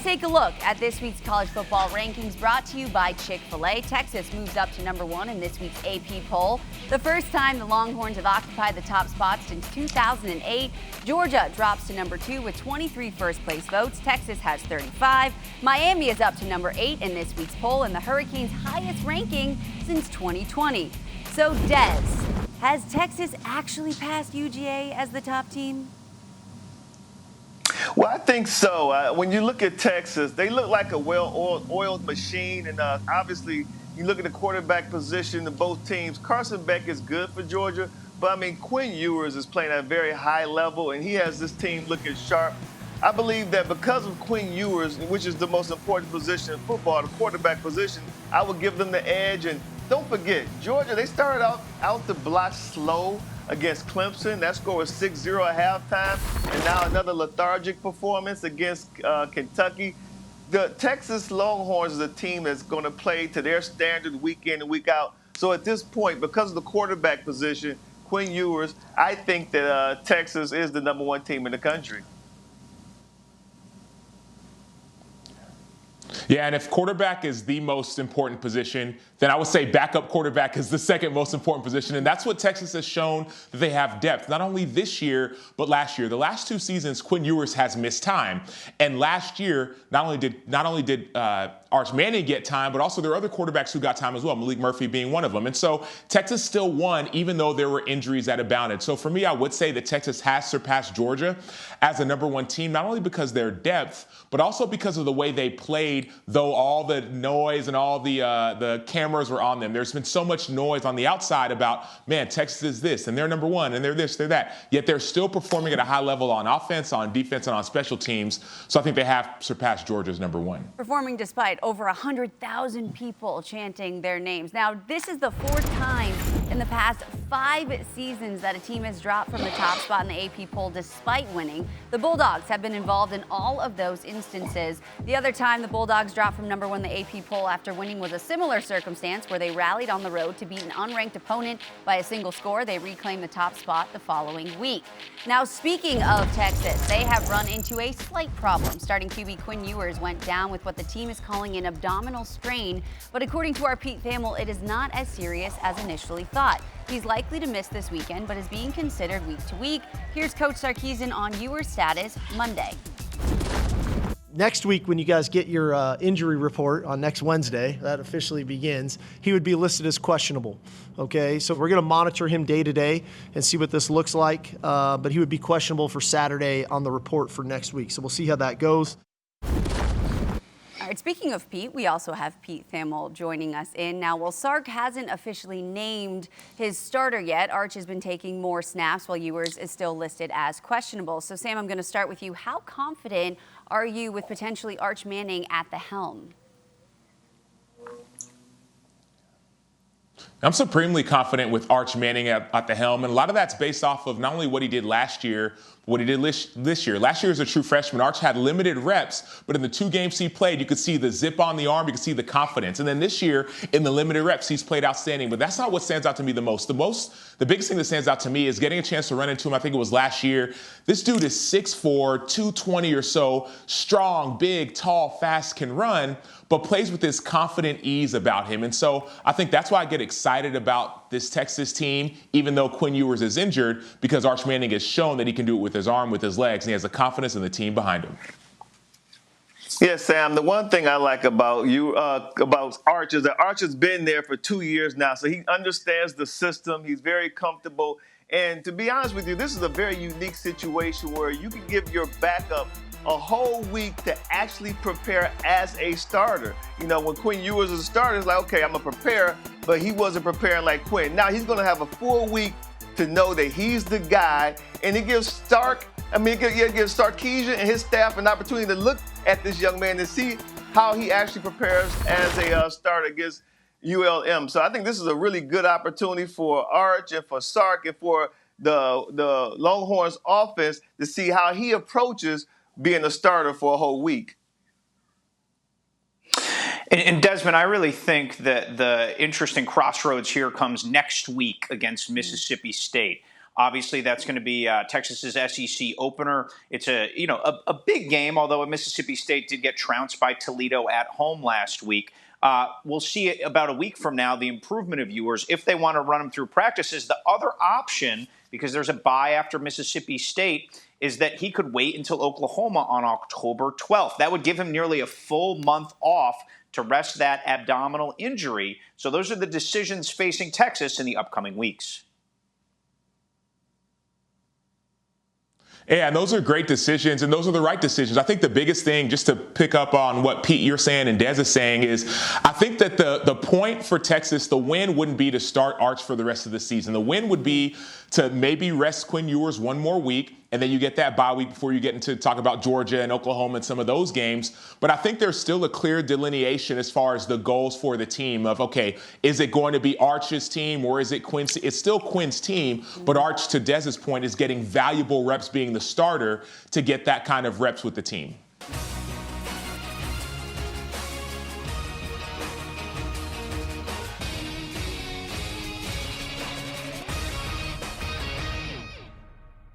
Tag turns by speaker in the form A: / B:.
A: take a look at this week's college football rankings brought to you by Chick-fil-A. Texas moves up to number 1 in this week's AP poll. The first time the Longhorns have occupied the top spot since 2008. Georgia drops to number 2 with 23 first-place votes. Texas has 35. Miami is up to number 8 in this week's poll and the Hurricanes' highest ranking since 2020. So, Des, has Texas actually passed UGA as the top team?
B: Well, I think so. When you look at Texas, they look like a well-oiled machine. And obviously, you look at the quarterback position of both teams. Carson Beck is good for Georgia. But, I mean, Quinn Ewers is playing at a very high level, and he has this team looking sharp. I believe that because of Quinn Ewers, which is the most important position in football, the quarterback position, I would give them the edge. And don't forget, Georgia, they started out the block slow against Clemson. That score was 6-0 at halftime. And now another lethargic performance against Kentucky. The Texas Longhorns is a team that's going to play to their standard week in and week out. So at this point, because of the quarterback position, Quinn Ewers, I think that Texas is the number 1 team in the country.
C: Yeah, and if quarterback is the most important position, then I would say backup quarterback is the second most important position. And that's what Texas has shown, that they have depth, not only this year, but last year. The last 2 seasons, Quinn Ewers has missed time. And last year, not only did Arch Manning get time, but also there are other quarterbacks who got time as well, Malik Murphy being one of them. And so Texas still won, even though there were injuries that abounded. So for me, I would say that Texas has surpassed Georgia as a number 1 team, not only because of their depth, but also because of the way they played, though all the noise and all the cameras were on them. There's been so much noise on the outside about, man, Texas is this, and they're number 1, and they're this, they're that. Yet they're still performing at a high level on offense, on defense, and on special teams. So I think they have surpassed Georgia's number 1.
A: Performing despite over 100,000 people chanting their names. Now, this is the 4th time in the past 5 seasons that a team has dropped from the top spot in the AP poll despite winning. The Bulldogs have been involved in all of those instances. The other time the Bulldogs dropped from number 1 in the AP poll after winning was a similar circumstance where they rallied on the road to beat an unranked opponent by a single score. They reclaimed the top spot the following week. Now, speaking of Texas, they have run into a slight problem. Starting QB Quinn Ewers went down with what the team is calling an abdominal strain, but according to our Pete Thamel, it is not as serious as initially thought. He's likely to miss this weekend, but is being considered week to week. Here's Coach Sarkisian on Ewers' status Monday.
D: Next week, when you guys get your injury report on next Wednesday, that officially begins, he would be listed as questionable. Okay, so we're going to monitor him day to day and see what this looks like, but he would be questionable for Saturday on the report for next week. So we'll see how that goes.
A: All right, speaking of Pete, we also have Pete Thamel joining us in. Now, while Sark hasn't officially named his starter yet, Arch has been taking more snaps while Ewers is still listed as questionable. So, Sam, I'm going to start with you. How confident are you with potentially Arch Manning at the helm?
C: I'm supremely confident with Arch Manning at the helm, and a lot of that's based off of not only what he did last year, but what he did this year. Last year as a true freshman, Arch had limited reps, but in the 2 games he played, you could see the zip on the arm, you could see the confidence. And then this year, in the limited reps, he's played outstanding. But that's not what stands out to me the most. The biggest thing that stands out to me is getting a chance to run into him. I think it was last year. This dude is 6'4", 220 or so, strong, big, tall, fast, can run, but plays with this confident ease about him. And so I think that's why I get excited about this Texas team, even though Quinn Ewers is injured, because Arch Manning has shown that he can do it with his arm, with his legs, and he has the confidence in the team behind him.
B: Yes, Sam, the one thing I like about about Arch is that Arch has been there for 2 years now, so he understands the system. He's very comfortable. And to be honest with you, this is a very unique situation where you can give your backup a whole week to actually prepare as a starter. You know, when Quinn Ewers is a starter, it's like, okay, I'm going to prepare, but he wasn't preparing like Quinn. Now he's going to have a full week to know that he's the guy, and it gives Sarkisian and his staff an opportunity to look at this young man and see how he actually prepares as a starter against ULM. So I think this is a really good opportunity for Arch and for Sark and for the Longhorns offense to see how he approaches being a starter for a whole week.
E: And Desmond, I really think that the interesting crossroads here comes next week against Mississippi State. Obviously, that's going to be Texas's SEC opener. It's a big game, although Mississippi State did get trounced by Toledo at home last week. We'll see it about a week from now, the improvement of Ewers, if they want to run him through practices. The other option, because there's a bye after Mississippi State, is that he could wait until Oklahoma on October 12th. That would give him nearly a full month off to rest that abdominal injury. So those are the decisions facing Texas in the upcoming weeks.
C: Yeah, and those are great decisions, and those are the right decisions. I think the biggest thing, just to pick up on what Pete, you're saying, and Des is saying, is I think that the point for Texas, the win wouldn't be to start Arch for the rest of the season. The win would be to maybe rest Quinn Ewers one more week, and then you get that bye week before you get into talk about Georgia and Oklahoma and some of those games. But I think there's still a clear delineation as far as the goals for the team of, okay, is it going to be Arch's team or is it Quinn's? It's still Quinn's team, but Arch, to Des's point, is getting valuable reps being the starter to get that kind of reps with the team.